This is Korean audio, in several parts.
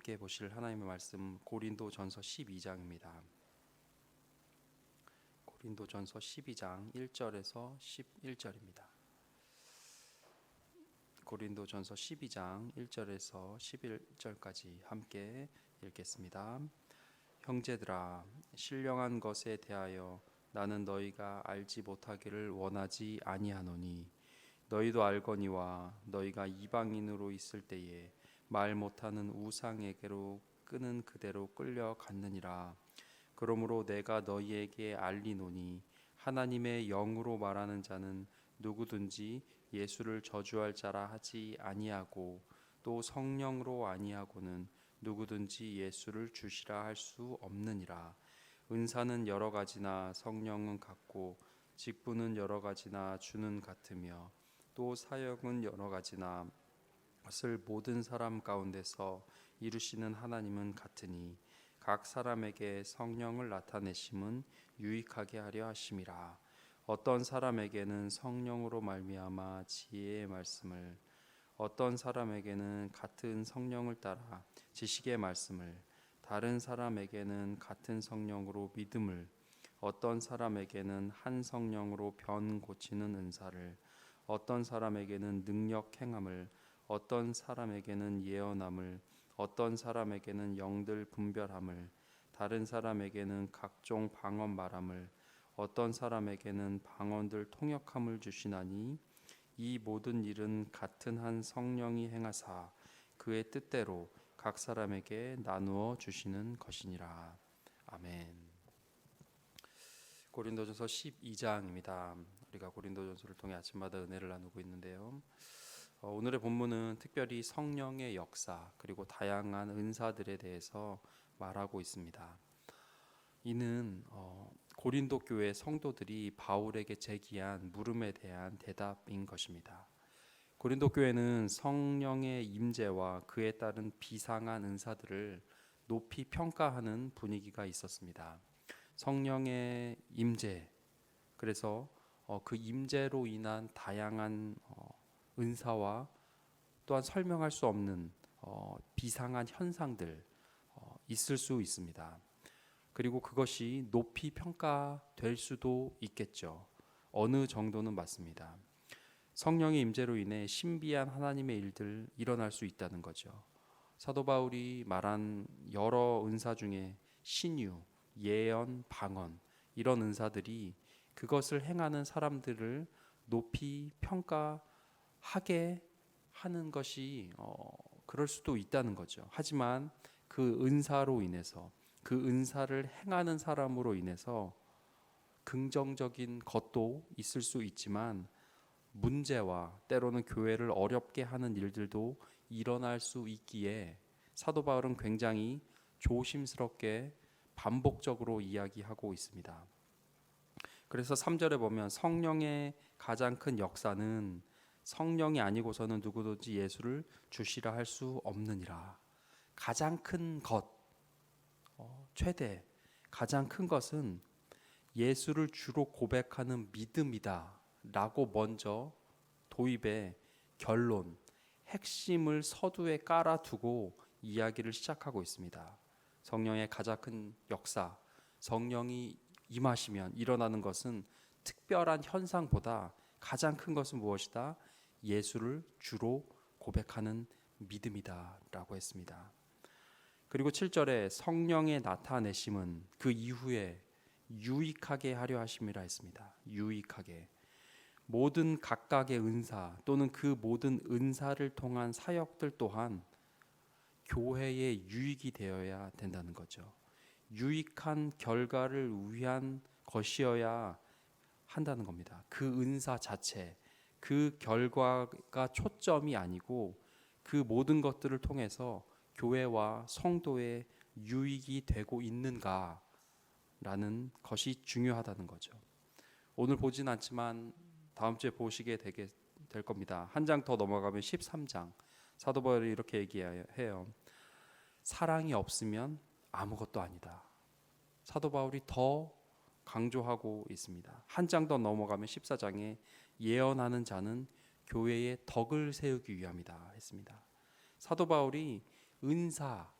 함께 보실 하나님의 말씀 고린도전서 12장입니다. 고린도전서 12장 1절에서 11절입니다. 고린도전서 12장 1절에서 11절까지 함께 읽겠습니다. 형제들아, 신령한 것에 대하여 나는 너희가 알지 못하기를 원하지 아니하노니 너희도 알거니와 너희가 이방인으로 있을 때에 말 못하는 우상에게로 끄는 그대로 끌려갔느니라. 그러므로 내가 너희에게 알리노니 하나님의 영으로 말하는 자는 누구든지 예수를 저주할 자라 하지 아니하고 또 성령으로 아니하고는 누구든지 예수를 주시라 할 수 없느니라. 은사는 여러 가지나 성령은 같고 직분은 여러 가지나 주는 같으며 또 사역은 여러 가지나 것을 모든 사람 가운데서 이루시는 하나님은 같으니 각 사람에게 성령을 나타내심은 유익하게 하려 하심이라. 어떤 사람에게는 성령으로 말미암아 지혜의 말씀을, 어떤 사람에게는 같은 성령을 따라 지식의 말씀을, 다른 사람에게는 같은 성령으로 믿음을, 어떤 사람에게는 한 성령으로 변 고치는 은사를, 어떤 사람에게는 능력 행함을, 어떤 사람에게는 예언함을, 어떤 사람에게는 영들 분별함을, 다른 사람에게는 각종 방언 말함을, 어떤 사람에게는 방언들 통역함을 주시나니 이 모든 일은 같은 한 성령이 행하사 그의 뜻대로 각 사람에게 나누어 주시는 것이니라. 아멘. 고린도전서 12장입니다. 우리가 고린도전서를 통해 아침마다 은혜를 나누고 있는데요. 오늘의 본문은 특별히 성령의 역사 그리고 다양한 은사들에 대해서 말하고 있습니다. 이는 고린도 교회 성도들이 바울에게 제기한 물음에 대한 대답인 것입니다. 고린도 교회는 성령의 임재와 그에 따른 비상한 은사들을 높이 평가하는 분위기가 있었습니다. 성령의 임재, 그래서 그 임재로 인한 다양한 은사와 또한 설명할 수 없는 비상한 현상들 있을 수 있습니다. 그리고 그것이 높이 평가될 수도 있겠죠. 어느 정도는 맞습니다. 성령의 임재로 인해 신비한 하나님의 일들 일어날 수 있다는 거죠. 사도 바울이 말한 여러 은사 중에 신유, 예언, 방언 이런 은사들이 그것을 행하는 사람들을 높이 평가하게 하는 것이 그럴 수도 있다는 거죠. 하지만 그 은사로 인해서 그 은사를 행하는 사람으로 인해서 긍정적인 것도 있을 수 있지만 문제와 때로는 교회를 어렵게 하는 일들도 일어날 수 있기에 사도 바울은 굉장히 조심스럽게 반복적으로 이야기하고 있습니다. 그래서 3절에 보면 성령의 가장 큰 역사는 성령이 아니고서는 누구든지 예수를 주시라 할 수 없느니라. 가장 큰 것, 최대, 가장 큰 것은 예수를 주로 고백하는 믿음이다 라고 먼저 도입의 결론, 핵심을 서두에 깔아두고 이야기를 시작하고 있습니다. 성령의 가장 큰 역사, 성령이 임하시면 일어나는 것은 특별한 현상보다 가장 큰 것은 무엇이다? 예수를 주로 고백하는 믿음이다 라고 했습니다. 그리고 7절에 성령의 나타내심은 그 이후에 유익하게 하려 하심이라 했습니다. 유익하게. 모든 각각의 은사 또는 그 모든 은사를 통한 사역들 또한 교회의 유익이 되어야 된다는 거죠. 유익한 결과를 위한 것이어야 한다는 겁니다. 그 은사 자체, 그 결과가 초점이 아니고 그 모든 것들을 통해서 교회와 성도의 유익이 되고 있는가라는 것이 중요하다는 거죠. 오늘 보진 않지만 다음 주에 보시게 될 겁니다. 한 장 더 넘어가면 13장 사도 바울이 이렇게 얘기해요. 사랑이 없으면 아무것도 아니다. 사도 바울이 더 강조하고 있습니다. 한 장 더 넘어가면 14장에 예언하는 자는 교회의 덕을 세우기 위함이다 했습니다. 사도 바울이 은사,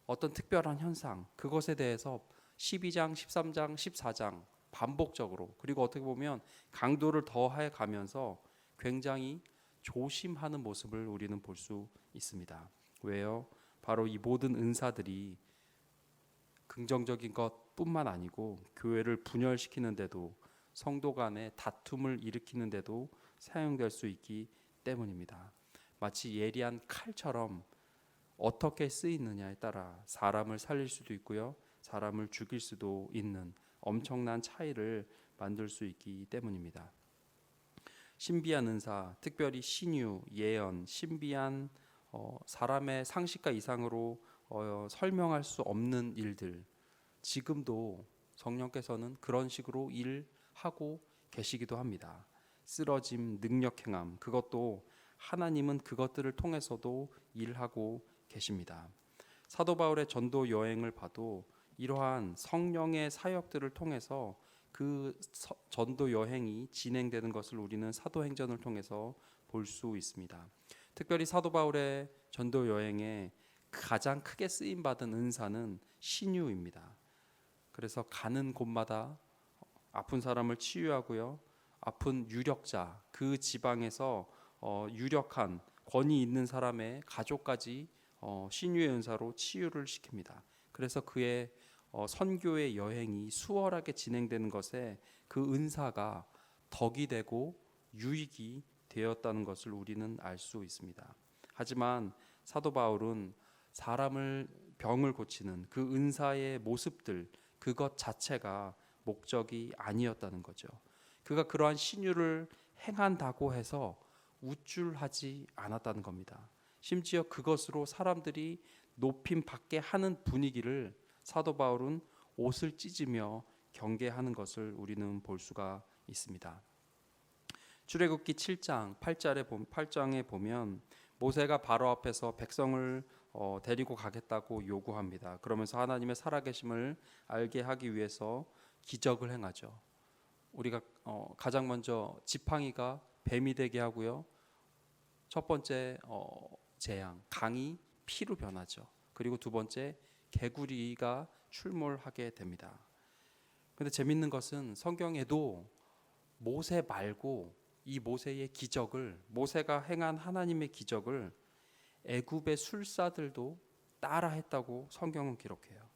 어떤 특별한 현상, 그것에 대해서 12장, 13장, 14장 반복적으로, 그리고 어떻게 보면 강도를 더해 가면서 굉장히 조심하는 모습을 우리는 볼 수 있습니다. 왜요? 바로 이 모든 은사들이 긍정적인 것뿐만 아니고 교회를 분열시키는데도, 성도 간의 다툼을 일으키는데도 사용될 수 있기 때문입니다. 마치 예리한 칼처럼 어떻게 쓰이느냐에 따라 사람을 살릴 수도 있고요, 사람을 죽일 수도 있는 엄청난 차이를 만들 수 있기 때문입니다. 신비한 은사, 특별히 신유, 예언, 신비한 사람의 상식과 이상으로 설명할 수 없는 일들, 지금도 성령께서는 그런 식으로 일하고 계시기도 합니다. 쓰러짐, 능력 행함, 그것도 하나님은 그것들을 통해서도 일하고 계십니다. 사도 바울의 전도 여행을 봐도 이러한 성령의 사역들을 통해서 그 전도 여행이 진행되는 것을 우리는 사도행전을 통해서 볼 수 있습니다. 특별히 사도 바울의 전도 여행에 가장 크게 쓰임 받은 은사는 신유입니다. 그래서 가는 곳마다 아픈 사람을 치유하고요, 아픈 유력자, 그 지방에서 유력한 권위 있는 사람의 가족까지 신유의 은사로 치유를 시킵니다. 그래서 그의 선교의 여행이 수월하게 진행되는 것에 그 은사가 덕이 되고 유익이 되었다는 것을 우리는 알 수 있습니다. 하지만 사도 바울은 사람을 병을 고치는 그 은사의 모습들, 그것 자체가 목적이 아니었다는 거죠. 그가 그러한 신유를 행한다고 해서 우쭐하지 않았다는 겁니다. 심지어 그것으로 사람들이 높임 받게 하는 분위기를 사도 바울은 옷을 찢으며 경계하는 것을 우리는 볼 수가 있습니다. 출애굽기 7장 8장에 보면 모세가 바로 앞에서 백성을 데리고 가겠다고 요구합니다. 그러면서 하나님의 살아계심을 알게 하기 위해서 기적을 행하죠. 우리가 가장 먼저 지팡이가 뱀이 되게 하고요, 첫 번째 재앙, 강이 피로 변하죠. 그리고 두 번째, 개구리가 출몰하게 됩니다. 그런데 재밌는 것은 성경에도 모세 말고 이 모세의 기적을, 모세가 행한 하나님의 기적을 애굽의 술사들도 따라했다고 성경은 기록해요.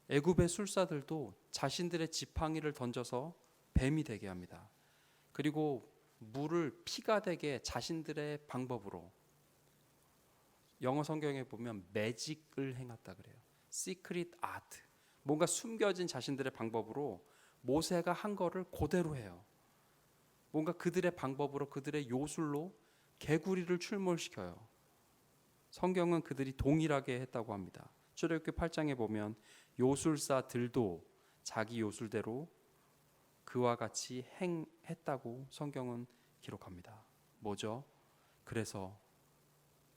애굽의 술사들도 자신들의 지팡이를 던져서 뱀이 되게 합니다. 그리고 물을 피가 되게 자신들의 방법으로, 영어 성경에 보면 매직을 행했다 그래요. 시크릿 아트, 뭔가 숨겨진 자신들의 방법으로 모세가 한 거를 그대로 해요. 뭔가 그들의 방법으로, 그들의 요술로 개구리를 출몰시켜요. 성경은 그들이 동일하게 했다고 합니다. 출애굽기 8장에 보면 요술사들도 자기 요술대로 그와 같이 행했다고 성경은 기록합니다. 뭐죠? 그래서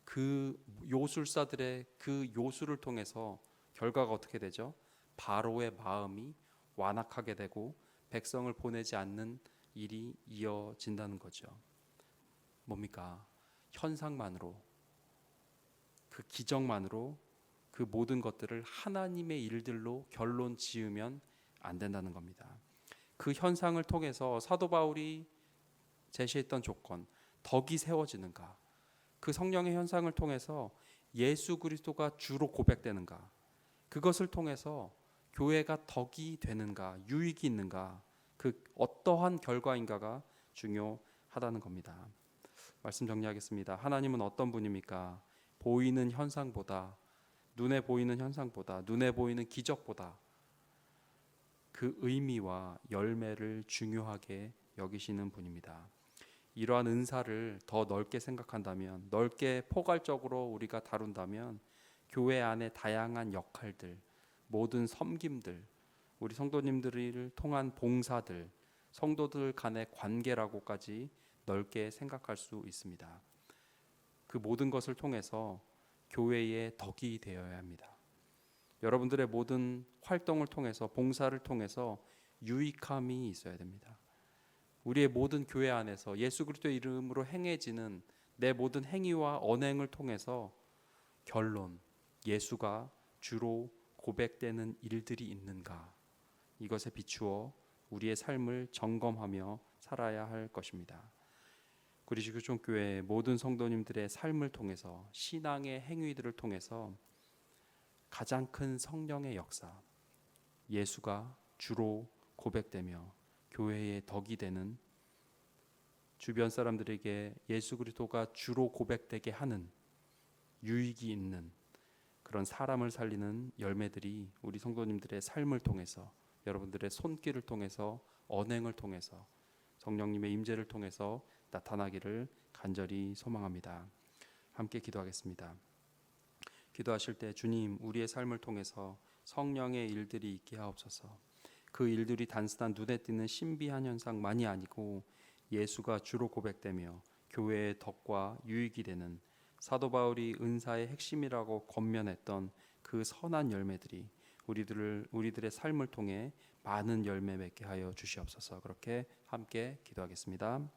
그 요술사들의 그 요술을 통해서 결과가 어떻게 되죠? 바로의 마음이 완악하게 되고 백성을 보내지 않는 일이 이어진다는 거죠. 뭡니까? 현상만으로, 그 기적만으로 그 모든 것들을 하나님의 일들로 결론 지으면 안 된다는 겁니다. 그 현상을 통해서 사도 바울이 제시했던 조건, 덕이 세워지는가, 그 성령의 현상을 통해서 예수 그리스도가 주로 고백되는가, 그것을 통해서 교회가 덕이 되는가, 유익이 있는가, 그 어떠한 결과인가가 중요하다는 겁니다. 말씀 정리하겠습니다. 하나님은 어떤 분입니까? 보이는 현상보다, 눈에 보이는 현상보다, 눈에 보이는 기적보다 그 의미와 열매를 중요하게 여기시는 분입니다. 이러한 은사를 더 넓게 생각한다면, 넓게 포괄적으로 우리가 다룬다면 교회 안에 다양한 역할들, 모든 섬김들, 우리 성도님들을 통한 봉사들, 성도들 간의 관계라고까지 넓게 생각할 수 있습니다. 그 모든 것을 통해서 교회의 덕이 되어야 합니다. 여러분들의 모든 활동을 통해서, 봉사를 통해서 유익함이 있어야 됩니다. 우리의 모든 교회 안에서 예수 그리스도의 이름으로 행해지는 내 모든 행위와 언행을 통해서 결론, 예수가 주로 고백되는 일들이 있는가? 이것에 비추어 우리의 삶을 점검하며 살아야 할 것입니다. 구리시교총교회 모든 성도님들의 삶을 통해서, 신앙의 행위들을 통해서 가장 큰 성령의 역사, 예수가 주로 고백되며 교회의 덕이 되는, 주변 사람들에게 예수 그리스도가 주로 고백되게 하는, 유익이 있는 그런 사람을 살리는 열매들이 우리 성도님들의 삶을 통해서, 여러분들의 손길을 통해서, 언행을 통해서, 성령님의 임재를 통해서 나타나기를 간절히 소망합니다. 함께 기도하겠습니다. 기도하실 때 주님, 우리의 삶을 통해서 성령의 일들이 있게 하옵소서. 그 일들이 단순한 눈에 띄는 신비한 현상만이 아니고 예수가 주로 고백되며 교회의 덕과 유익이 되는, 사도 바울이 은사의 핵심이라고 권면했던 그 선한 열매들이 우리들의 삶을 통해 많은 열매 맺게 하여 주시옵소서. 그렇게 함께 기도하겠습니다.